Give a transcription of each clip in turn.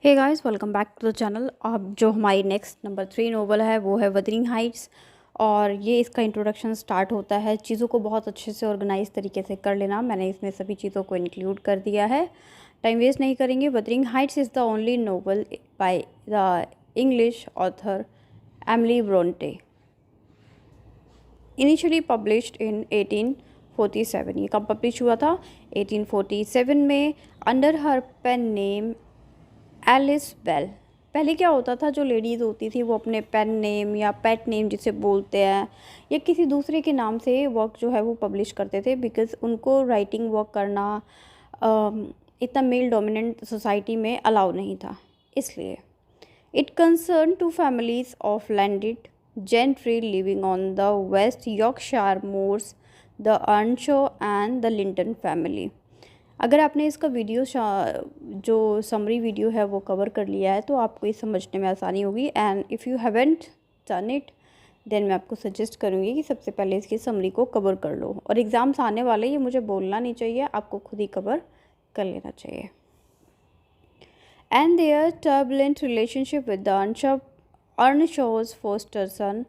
Hey guys, welcome back to the channel. अब जो हमारी नेक्स्ट नंबर 3 नोवेल है वो है वदरिंग हाइट्स। और ये इसका इंट्रोडक्शन स्टार्ट होता है। चीज़ों को बहुत अच्छे से ऑर्गेनाइज तरीके से कर लेना, मैंने इसमें सभी चीज़ों को इंक्लूड कर दिया है। टाइम वेस्ट नहीं करेंगे। Wuthering Heights is the only novel by the English author Emily Bronte, initially published in 1847। ये कब पब्लिश हुआ था? 1847 में, under her pen name Ellis Bell. पहले क्या होता था, जो लेडीज़ होती थी वो अपने पेन नेम या पेट नेम जिसे बोलते हैं या किसी दूसरे के नाम से वर्क जो है वो पब्लिश करते थे, बिकॉज़ उनको राइटिंग वर्क करना इतना मेल डोमिनेंट सोसाइटी में अलाउ नहीं था। इसलिए it concern to families of landed gentry living on the West Yorkshire moors, the Earnshaw and the Linton family. अगर आपने इसका वीडियो जो समरी वीडियो है वो कवर कर लिया है तो आपको ये समझने में आसानी होगी। And if you haven't done it then मैं आपको सजेस्ट करूँगी कि सबसे पहले इसकी समरी को कवर कर लो। और एग्ज़ाम्स आने वाले, ये मुझे बोलना नहीं चाहिए, आपको खुद ही कवर कर लेना चाहिए। And their turbulent relationship with the Earnshaws foster son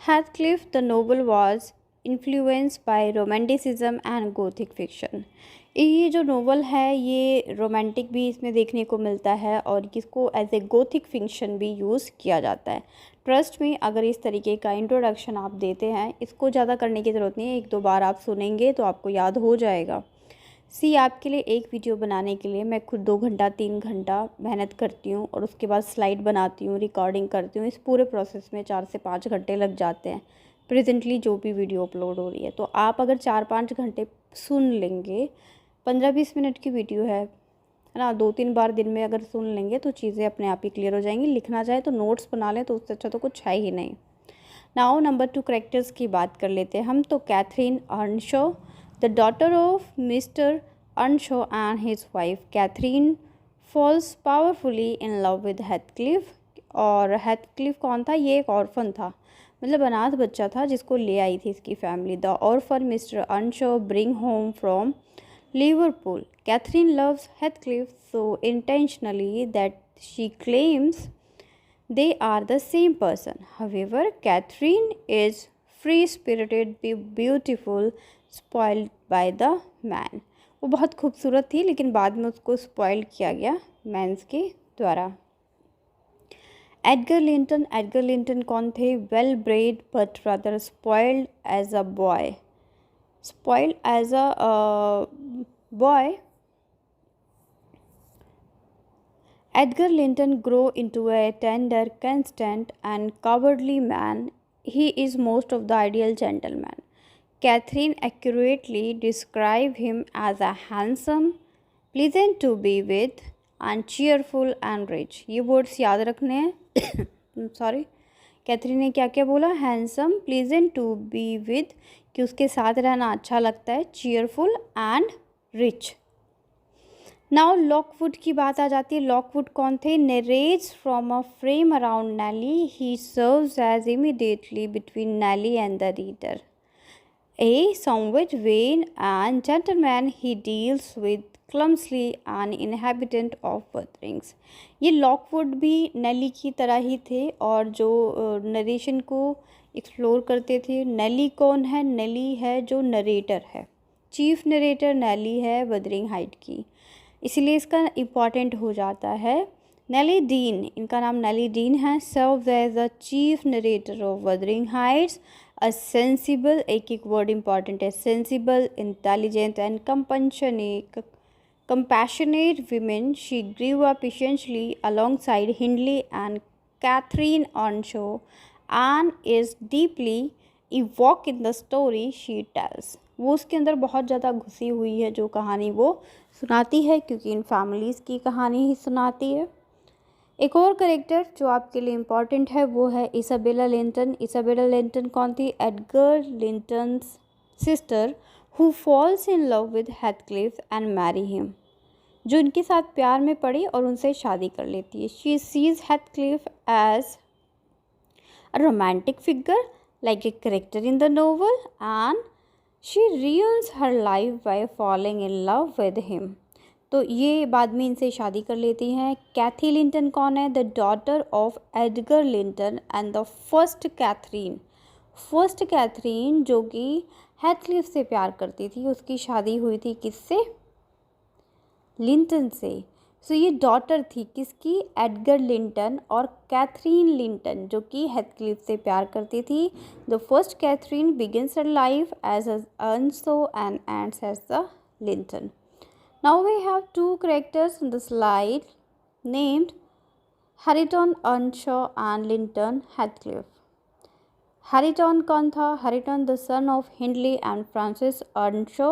Heathcliff, the novel was influenced by romanticism and gothic fiction। ये जो नोवेल है ये रोमांटिक भी इसमें देखने को मिलता है और इसको एज ए गोथिक फिक्शन भी यूज़ किया जाता है। ट्रस्ट में, अगर इस तरीके का इंट्रोडक्शन आप देते हैं, इसको ज़्यादा करने की ज़रूरत नहीं है, एक दो बार आप सुनेंगे तो आपको याद हो जाएगा। आपके लिए एक वीडियो बनाने के लिए मैं खुद 2 घंटा 3 घंटा मेहनत करती हूँ और उसके बाद स्लाइड बनाती हूँ, रिकॉर्डिंग करती हूँ। इस पूरे प्रोसेस में 4 से 5 घंटे लग जाते हैं प्रेजेंटली जो भी वीडियो अपलोड हो रही है। तो आप अगर 4-5 घंटे सुन लेंगे, 15-20 मिनट की वीडियो है ना, 2-3 बार दिन में अगर सुन लेंगे तो चीज़ें अपने आप ही क्लियर हो जाएंगी। लिखना चाहे तो नोट्स बना लें, तो उससे अच्छा तो कुछ है ही नहीं। नाउ नंबर 2 करेक्टर्स की बात कर लेते हैं हम। तो Catherine अर्नशो, the daughter of Mr. Earnshaw and his wife Catherine falls powerfully in love with Heathcliff। और Heathcliff कौन था? ये एक ऑर्फन था, मतलब अनाथ बच्चा था जिसको ले आई थी इसकी फैमिली। The orphan Mr Earnshaw bring home from Liverpool. Catherine loves Heathcliff so intentionally that she claims they are the same person. However, Catherine is free-spirited, beautiful, spoiled by the man। वो बहुत खूबसूरत थी लेकिन बाद में उसको स्पॉइल किया गया मैंस के द्वारा। एडगर लिंटन कौन थे? Well bred but rather spoiled as a boy. Spoiled as a boy, Edgar Linton grew into a tender, constant, and cowardly man. He is most of the ideal gentleman. Catherine accurately described him as a handsome, pleasant to be with, and cheerful and rich। ये words याद रखने हैं। Sorry, Catherine ने क्या क्या बोला? Handsome, pleasant to be with, कि उसके साथ रहना अच्छा लगता है, cheerful and rich. Now Lockwood की बात आ जाती है। लॉकवुड कौन थे? Narrates from a frame around Nelly. He serves as immediately between Nelly and the reader. A somewhat vain and gentleman, he deals with clumsily an inhabitant of Wuthrings। ये Lockwood भी नेली की तरह ही थे और जो नरेशन को एक्सप्लोर करते थे। नेली कौन है? नेली है जो नरेटर है, चीफ नरेटर नेली है वदरिंग हाइट की, इसीलिए इसका इम्पॉर्टेंट हो जाता है। नेली डीन, इनका नाम नेली डीन है, serves as the chief narrator of Wuthering Heights. A sensible, एक एक वर्ड इंपॉर्टेंट है, sensible, intelligent and compassionate women, she grew up essentially alongside Hindley and Catherine Earnshaw and is deeply evoked in the story she tells। वो उसके अंदर बहुत ज़्यादा घुसी हुई है जो कहानी वो सुनाती है, क्योंकि इन फैमिलीज़ की कहानी ही सुनाती है। एक और करेक्टर जो आपके लिए इम्पॉर्टेंट है वो है इसाबेला लिंटन। इसाबेला लिंटन कौन थी? Edgar Linton's sister, who falls in love with Heathcliff and marry him, जो इनके साथ प्यार में पड़ी और उनसे शादी कर लेती है। She sees Heathcliff as a romantic figure like a character in the novel and she ruins her life by falling in love with him। तो ये बाद में इनसे शादी कर लेती हैं। कैथी लिंटन कौन है? The daughter of Edgar Linton and the first Catherine. First Catherine जो कि हेथक्लिफ से प्यार करती थी, उसकी शादी हुई थी किससे? लिंटन से। सो ये डॉटर थी किसकी? एडगर लिंटन और कैथरीन लिंटन जो कि हेथक्लिफ से प्यार करती थी। The first Catherine begins her life as Earnshaw and ends as the Linton. Now we have two characters on the slide named Hareton Earnshaw and Linton Heathcliff. Hareton कौन था? Hareton the son of Hindley and Francis Earnshaw।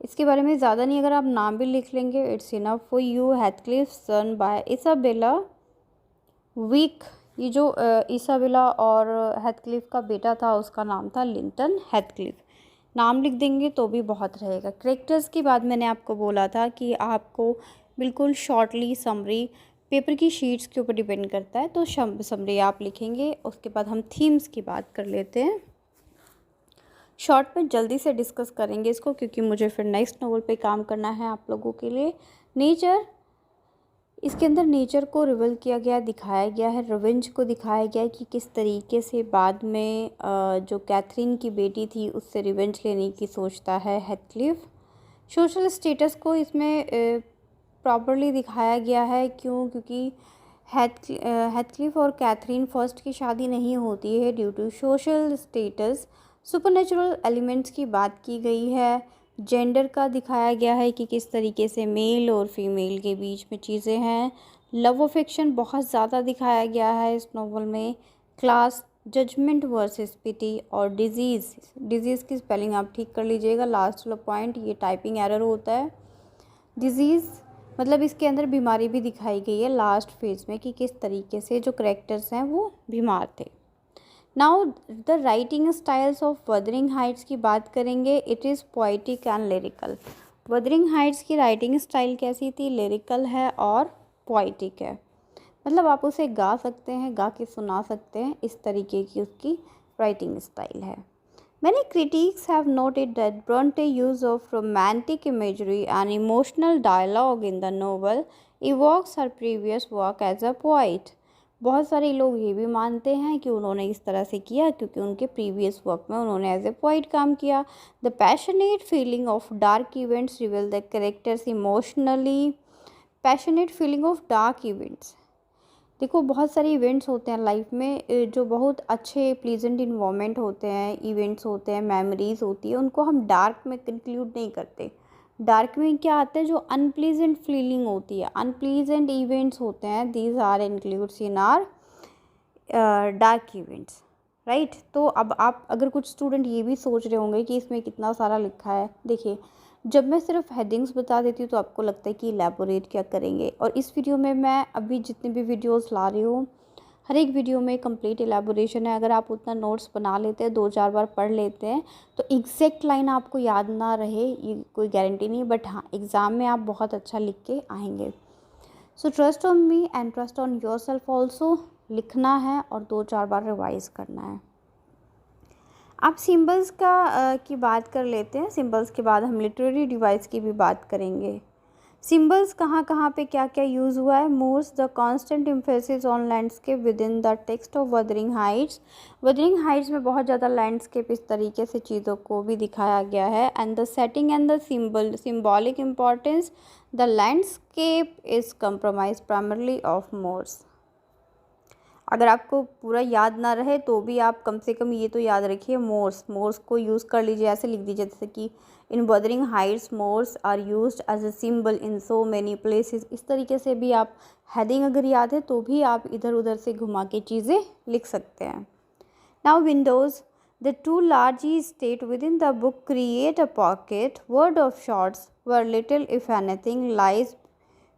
इसके बारे में ज़्यादा नहीं, अगर आप नाम भी लिख लेंगे it's enough for you. Heathcliff son by Isabella weak. ये जो इसाबेला और हेथक्लिफ का बेटा था उसका नाम था लिंटन हेथक्लिफ। नाम लिख देंगे तो भी बहुत रहेगा। करेक्टर्स की बात मैंने आपको बोला था कि आपको बिल्कुल शॉर्टली समरी पेपर की शीट्स के ऊपर डिपेंड करता है, तो समरी आप लिखेंगे। उसके बाद हम थीम्स की बात कर लेते हैं। शॉर्ट में जल्दी से डिस्कस करेंगे इसको क्योंकि मुझे फिर नेक्स्ट नोवेल पे काम करना है आप लोगों के लिए। नेचर, इसके अंदर नेचर को रिवील किया गया, दिखाया गया है। रिवेंज को दिखाया गया है कि किस तरीके से बाद में जो कैथरीन की बेटी थी उससे रिवेंज लेने की सोचता है हेथक्लिफ। सोशल स्टेटस को इसमें प्रॉपरली दिखाया गया है। क्योंकि हेथक्लिफ और कैथरीन फर्स्ट की शादी नहीं होती है due to social status. Supernatural elements की बात की गई है। जेंडर का दिखाया गया है कि किस तरीके से मेल और फीमेल के बीच में चीज़ें हैं। लव अफेक्शन बहुत ज़्यादा दिखाया गया है इस नॉवल में। क्लास, जजमेंट वर्सेस पिटी और डिजीज़ की स्पेलिंग आप ठीक कर लीजिएगा। लास्ट वाला पॉइंट ये टाइपिंग एरर होता है। डिजीज़ मतलब इसके अंदर बीमारी भी दिखाई गई है लास्ट फेज में कि किस तरीके से जो करेक्टर्स हैं वो बीमार थे। Now the writing styles of Wuthering Heights की बात करेंगे। It is poetic and lyrical. Wuthering Heights की राइटिंग स्टाइल कैसी थी? लिरिकल है और पोइटिक है। मतलब आप उसे गा सकते हैं, गा के सुना सकते हैं, इस तरीके की उसकी राइटिंग स्टाइल है। Many critics have noted that Bronte's use of romantic imagery and emotional dialogue in the novel evokes her previous work as a poet। बहुत सारे लोग ये भी मानते हैं कि उन्होंने इस तरह से किया क्योंकि उनके प्रीवियस वर्क में उन्होंने एज ए पोइट काम किया। The passionate feeling of dark events reveal the characters emotionally. Passionate feeling of dark events, देखो बहुत सारे इवेंट्स होते हैं लाइफ में जो बहुत अच्छे प्लीजेंट इन्वायरमेंट होते हैं, इवेंट्स होते हैं, मेमोरीज होती है, उनको हम डार्क में कंक्लूड नहीं करते। डार्क में क्या आता है? जो अनप्लीजेंट फीलिंग होती है, अनप्लीजेंट इवेंट्स होते हैं, these are includes in our dark events, right. तो अब आप अगर कुछ स्टूडेंट ये भी सोच रहे होंगे कि इसमें कितना सारा लिखा है, देखिए जब मैं सिर्फ हेडिंग्स बता देती हूँ तो आपको लगता है कि इलेबोरेट क्या करेंगे, और इस वीडियो में मैं अभी जितने भी वीडियोस ला रही हूँ हर एक वीडियो में कंप्लीट इलेबोरेशन है। अगर आप उतना नोट्स बना लेते हैं, 2-4 बार पढ़ लेते हैं, तो एग्जैक्ट लाइन आपको याद ना रहे ये कोई गारंटी नहीं, बट हाँ एग्ज़ाम में आप बहुत अच्छा लिख के आएंगे। So trust on me and trust on your self also. लिखना है और 2-4 बार रिवाइज करना है। आप सिंबल्स की बात कर लेते हैं। सिंबल्स के बाद हम लिटरेरी डिवाइस की भी बात करेंगे। सिंबल्स कहाँ पे क्या क्या यूज़ हुआ है। Moors, the constant emphasis on landscape within the text of Wuthering Heights. Wuthering Heights में बहुत ज़्यादा लैंडस्केप इस तरीके से चीज़ों को भी दिखाया गया है। And the setting and the symbolic importance, the landscape is compromise primarily of moors. अगर आपको पूरा याद ना रहे तो भी आप कम से कम ये तो याद रखिए, मोर्स को यूज़ कर लीजिए। ऐसे लिख दीजिए जैसे कि in Wuthering Heights moors are used as a symbol in so many places. इस तरीके से भी आप हेडिंग अगर याद है तो भी आप इधर उधर से घुमा के चीज़ें लिख सकते हैं। Now windows, the two large state within the book create a pocket world of sorts where little if anything lies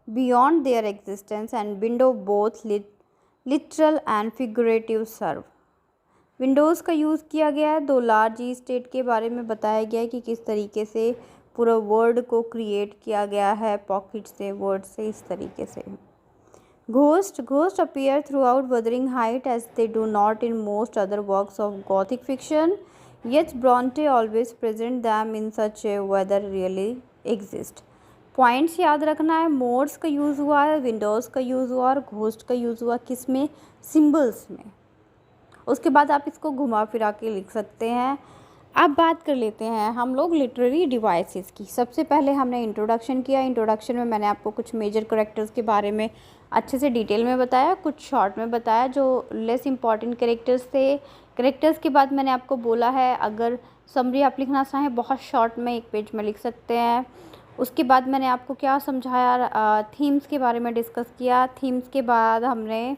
beyond their existence and window both literal and figurative serve. Windows का use किया गया है। 2 large state के बारे में बताया गया है कि किस तरीके से पूरा वर्ड को क्रिएट किया गया है पॉकेट से, वर्ड से, इस तरीके से। Ghost appear throughout Wuthering Height as they do not in most other works of gothic fiction, yet Bronte always present them in such a whether really exist. Points याद रखना है, modes का use हुआ है, Windows का use हुआ और ghost का यूज़ हुआ किस में, सिम्बल्स में। उसके बाद आप इसको घुमा फिरा के लिख सकते हैं। अब बात कर लेते हैं हम लोग लिटरेरी डिवाइसेस की। सबसे पहले हमने इंट्रोडक्शन किया। इंट्रोडक्शन में मैंने आपको कुछ मेजर कैरेक्टर्स के बारे में अच्छे से डिटेल में बताया, कुछ शॉर्ट में बताया जो लेस इंपॉर्टेंट कैरेक्टर्स थे। कैरेक्टर्स के बाद मैंने आपको बोला है अगर समरी आप लिखना चाहें बहुत शॉर्ट में 1 पेज में लिख सकते हैं। उसके बाद मैंने आपको क्या समझाया, थीम्स के बारे में डिस्कस किया। थीम्स के बाद हमने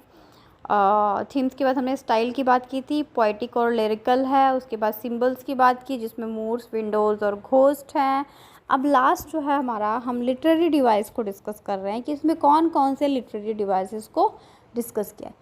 स्टाइल की बात की थी, पोएटिक और लिरिकल है। उसके बाद सिंबल्स की बात की जिसमें मोड्स, विंडोज़ और घोस्ट हैं। अब लास्ट जो है हमारा, हम लिटरेरी डिवाइस को डिस्कस कर रहे हैं कि इसमें कौन कौन से लिटरेरी डिवाइसेस को डिस्कस किया है।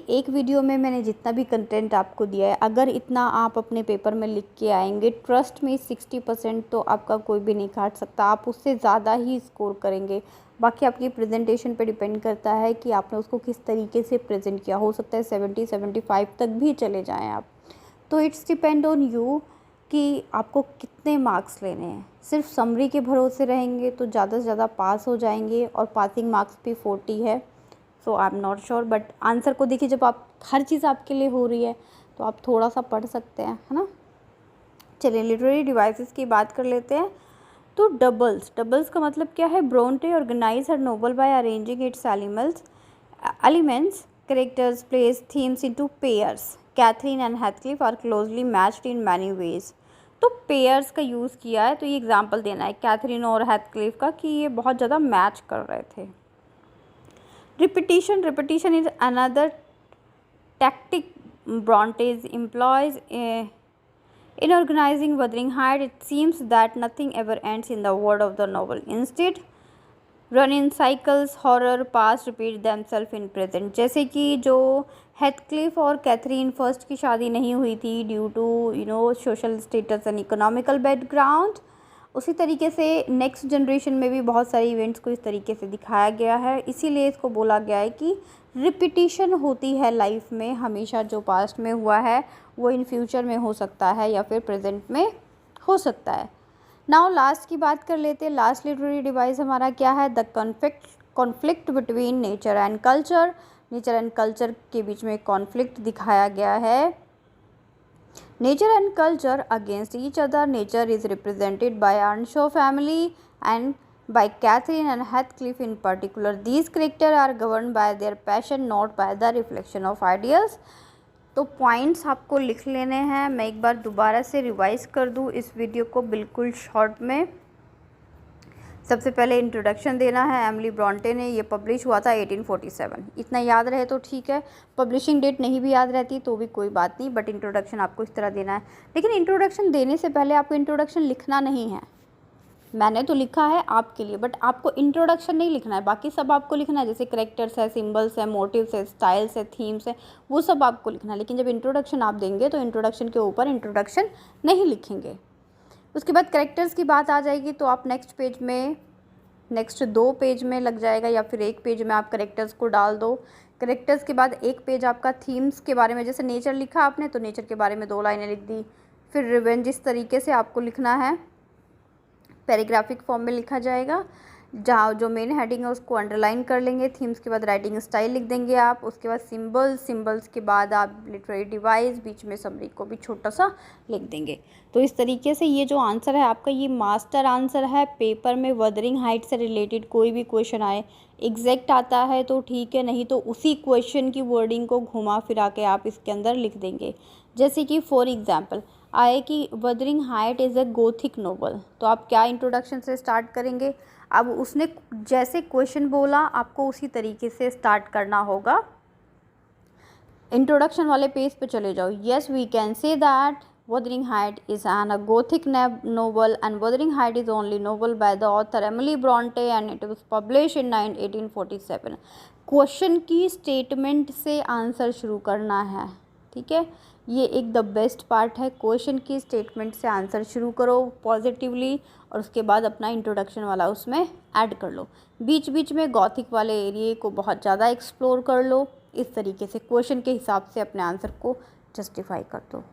एक वीडियो में मैंने जितना भी कंटेंट आपको दिया है, अगर इतना आप अपने पेपर में लिख के आएंगे, ट्रस्ट में 60% तो आपका कोई भी नहीं काट सकता, आप उससे ज़्यादा ही स्कोर करेंगे। बाकी आपकी प्रेजेंटेशन पे डिपेंड करता है कि आपने उसको किस तरीके से प्रेजेंट किया। हो सकता है 70-75 तक भी चले जाएं आप। तो इट्स डिपेंड ऑन यू कि आपको कितने मार्क्स लेने हैं। सिर्फ समरी के भरोसे रहेंगे तो ज़्यादा से ज़्यादा पास हो जाएंगे और पासिंग मार्क्स भी 40 है। So I am not sure, but answer को देखिए, जब आप हर चीज़ आपके लिए हो रही है तो आप थोड़ा सा पढ़ सकते हैं, है ना। चलिए लिटरेरी डिवाइसेस की बात कर लेते हैं। तो डबल्स का मतलब क्या है, Bronte organise her novel by arranging its elements, characters, place, themes into pairs. Catherine and Heathcliff are closely matched in many ways. तो पेयर्स का यूज़ किया है, तो ये एग्जांपल देना है कैथरीन और हेथक्लिफ का कि ये बहुत ज़्यादा मैच कर रहे थे। Repetition is another tactic Brontes employs in organizing Wuthering Heights. It seems that nothing ever ends in the world of the novel. Instead, run in cycles, horror, past repeat themselves in present. जैसे कि जो हेथक्लिफ और Catherine first की शादी नहीं हुई थी due to social status and economical background, उसी तरीके से नेक्स्ट जनरेशन में भी बहुत सारे इवेंट्स को इस तरीके से दिखाया गया है। इसीलिए इसको बोला गया है कि रिपीटिशन होती है लाइफ में हमेशा। जो पास्ट में हुआ है वो इन फ्यूचर में हो सकता है या फिर प्रेजेंट में हो सकता है। नाउ लास्ट की बात कर लेते हैं। लास्ट लिटरेरी डिवाइस हमारा क्या है, the conflict between nature and culture. Nature and culture के बीच में कॉन्फ्लिक्ट दिखाया गया है। Nature and culture against each other. Nature is represented by Earnshaw family and by Catherine and Heathcliff in particular. These characters are governed by their passion, not by the reflection of ideas. तो points आपको लिख लेने हैं। मैं एक बार दोबारा से revise कर दूँ इस वीडियो को बिल्कुल शॉर्ट में। सबसे पहले इंट्रोडक्शन देना है। एमिली ब्रॉन्टे ने, ये पब्लिश हुआ था 1847। इतना याद रहे तो ठीक है, पब्लिशिंग डेट नहीं भी याद रहती तो भी कोई बात नहीं, बट इंट्रोडक्शन आपको इस तरह देना है। लेकिन इंट्रोडक्शन देने से पहले आपको इंट्रोडक्शन लिखना नहीं है। मैंने तो लिखा है आपके लिए, बट आपको इंट्रोडक्शन नहीं लिखना है, बाकी सब आपको लिखना है। जैसे कैरेक्टर्स है, सिंबल्स है, मोटिव्स है, स्टाइल्स है, थीम्स है, वो सब आपको लिखना है। लेकिन जब इंट्रोडक्शन आप देंगे तो इंट्रोडक्शन के ऊपर इंट्रोडक्शन नहीं लिखेंगे। उसके बाद कैरेक्टर्स की बात आ जाएगी तो आप नेक्स्ट 2 पेज में लग जाएगा या फिर 1 पेज में आप कैरेक्टर्स को डाल दो। कैरेक्टर्स के बाद 1 पेज आपका थीम्स के बारे में, जैसे नेचर लिखा आपने तो नेचर के बारे में 2 लाइनें लिख दी। फिर रिवेंज, इस तरीके से आपको लिखना है, पैराग्राफिक फॉर्म में लिखा जाएगा। जहाँ जो मेन हेडिंग है उसको अंडरलाइन कर लेंगे। थीम्स के बाद राइटिंग स्टाइल लिख देंगे आप। उसके बाद सिंबल्स के बाद आप लिटरेरी डिवाइस, बीच में समरी को भी छोटा सा लिख देंगे। तो इस तरीके से ये जो आंसर है आपका, ये मास्टर आंसर है। पेपर में वदरिंग हाइट से रिलेटेड कोई भी क्वेश्चन आए, एग्जैक्ट आता है तो ठीक है, नहीं तो उसी क्वेश्चन की वर्डिंग को घुमा फिरा के आप इसके अंदर लिख देंगे। जैसे कि फॉर एग्जाम्पल आए कि Wuthering height is a Gothic novel, तो आप क्या इंट्रोडक्शन से स्टार्ट करेंगे। अब उसने जैसे क्वेश्चन बोला आपको उसी तरीके से स्टार्ट करना होगा। इंट्रोडक्शन वाले पेज पे चले जाओ। Yes we can say that Wuthering Heights is an a Gothic novel, and Wuthering Heights is only novel by the author Emily Bronte and it was published in 1847. Question की statement से answer शुरू करना है, ठीक है। ये एक the best part है। क्वेश्चन की स्टेटमेंट से आंसर शुरू करो पॉजिटिवली और उसके बाद अपना इंट्रोडक्शन वाला उसमें ऐड कर लो। बीच बीच में गॉथिक वाले एरिए को बहुत ज़्यादा एक्सप्लोर कर लो। इस तरीके से क्वेश्चन के हिसाब से अपने आंसर को जस्टिफाई कर दो।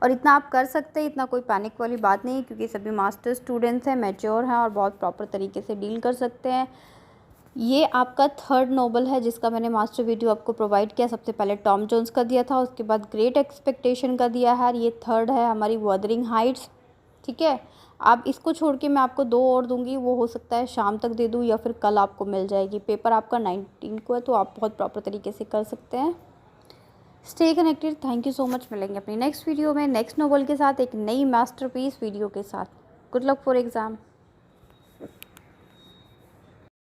और इतना आप कर सकते हैं, इतना कोई पैनिक वाली बात नहीं है, क्योंकि सभी मास्टर स्टूडेंट्स हैं, मैच्योर हैं और बहुत प्रॉपर तरीके से डील कर सकते हैं। ये आपका थर्ड नोवेल है जिसका मैंने मास्टर वीडियो आपको प्रोवाइड किया। सबसे पहले टॉम जोन्स का दिया था, उसके बाद ग्रेट एक्सपेक्टेशन का दिया है, ये थर्ड है हमारी वुदरिंग हाइट्स। ठीक है, आप इसको छोड़ के मैं आपको 2 और दूंगी, वो हो सकता है शाम तक दे दूँ या फिर कल आपको मिल जाएगी। पेपर आपका 19 को है, तो आप बहुत प्रॉपर तरीके से कर सकते हैं। Stay connected, thank you so much. मिलेंगे अपनी नेक्स्ट वीडियो में नेक्स्ट नोवेल के साथ, एक नई मास्टरपीस वीडियो के साथ। Good luck for exam.